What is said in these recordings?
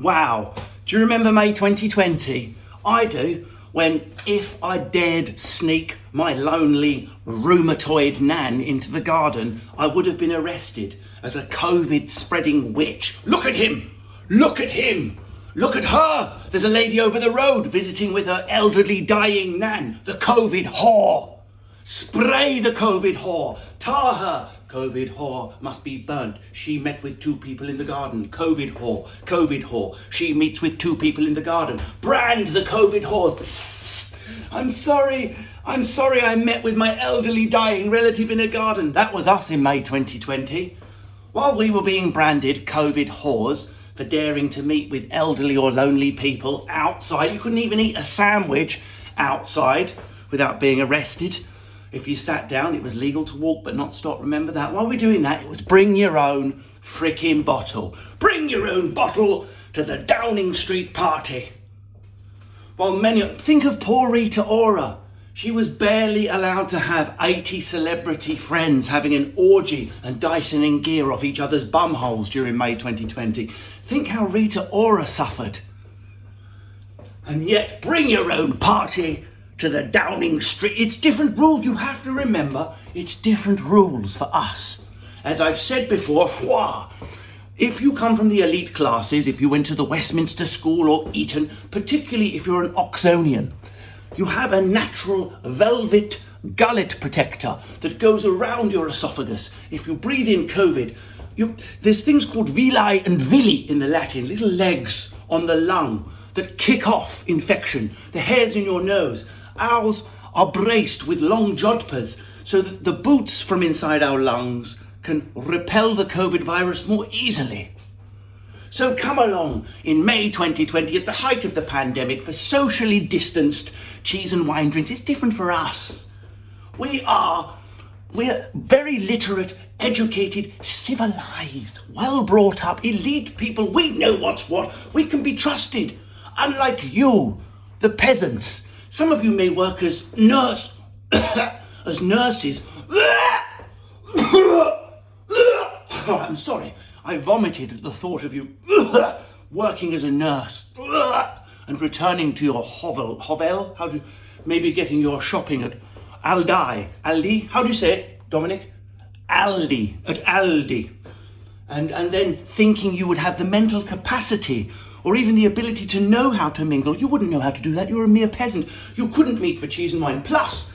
Wow. Do you remember May 2020? I do. When if I dared sneak my lonely rheumatoid nan into the garden, I would have been arrested as a COVID spreading witch. Look at him! Look at him! Look at her! There's a lady over the road visiting with her elderly dying nan, the COVID whore. Spray the COVID whore. Tar her. COVID whore must be burnt. She met with 2 people in the garden. COVID whore. COVID whore. She meets with 2 people in the garden. Brand the COVID whores. I'm sorry I met with my elderly dying relative in a garden. That was us in May 2020. While we were being branded COVID whores for daring to meet with elderly or lonely people outside. You couldn't even eat a sandwich outside without being arrested. If you sat down, it was legal to walk but not stop. Remember that? While we're doing that, it was bring your own frickin' bottle. Bring your own bottle to the Downing Street party. While think of poor Rita Ora. She was barely allowed to have 80 celebrity friends having an orgy and Dysoning gear off each other's bumholes during May 2020. Think how Rita Ora suffered. And yet, bring your own party to the Downing Street. It's different rules. You have to remember, it's different rules for us. As I've said before, if you come from the elite classes, if you went to the Westminster School or Eton, particularly if you're an Oxonian, you have a natural velvet gullet protector that goes around your esophagus. If you breathe in COVID, there's things called villi and villi in the Latin, little legs on the lung that kick off infection. The hairs in your nose. Ours are braced with long jodhpurs so that the boots from inside our lungs can repel the COVID virus more easily. So come along in May 2020 at the height of the pandemic for socially distanced cheese and wine drinks. It's different for us. We're very literate, educated, civilized, well brought up, elite people. We know what's what. We can be trusted. Unlike you, the peasants. Some of you may work as nurses. Oh, I'm sorry. I vomited at the thought of you working as a nurse and returning to your hovel. Maybe getting your shopping at Aldi. How do you say it, Dominic? Aldi. And then thinking you would have the mental capacity or even the ability to know how to mingle. You wouldn't know how to do that. You're a mere peasant. You couldn't meet for cheese and wine. Plus,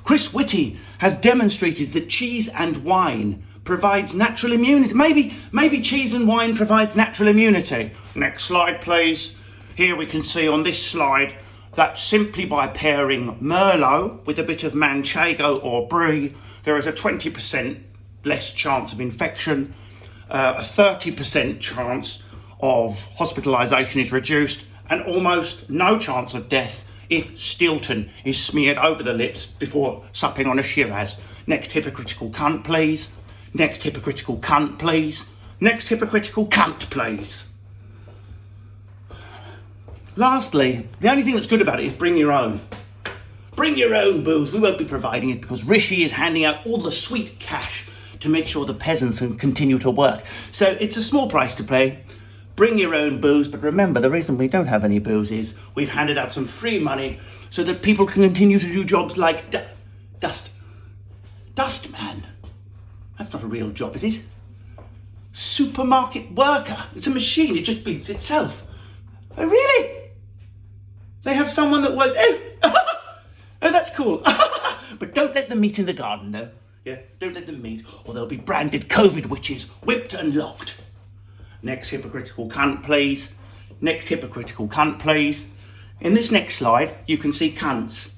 Chris Whitty has demonstrated that cheese and wine provides natural immunity. Maybe cheese and wine provides natural immunity. Next slide, please. Here we can see on this slide that simply by pairing Merlot with a bit of Manchego or Brie, there is a 20% less chance of infection, a 30% chance of hospitalisation is reduced, and almost no chance of death if Stilton is smeared over the lips before supping on a Shiraz. Next hypocritical cunt, please. Next hypocritical cunt, please. Next hypocritical cunt, please. Lastly, the only thing that's good about it is bring your own. Bring your own booze. We won't be providing it because Rishi is handing out all the sweet cash to make sure the peasants can continue to work. So it's a small price to pay. Bring your own booze, but remember, the reason we don't have any booze is we've handed out some free money so that people can continue to do jobs like dustman. That's not a real job, is it? Supermarket worker. It's a machine. It just bleeps itself. Oh, really? They have someone that works. Oh, that's cool. But don't let them meet in the garden, though. Yeah, don't let them meet, or they'll be branded COVID witches, whipped and locked. Next hypocritical cunt, please. Next hypocritical cunt, please. In this next slide, you can see cunts.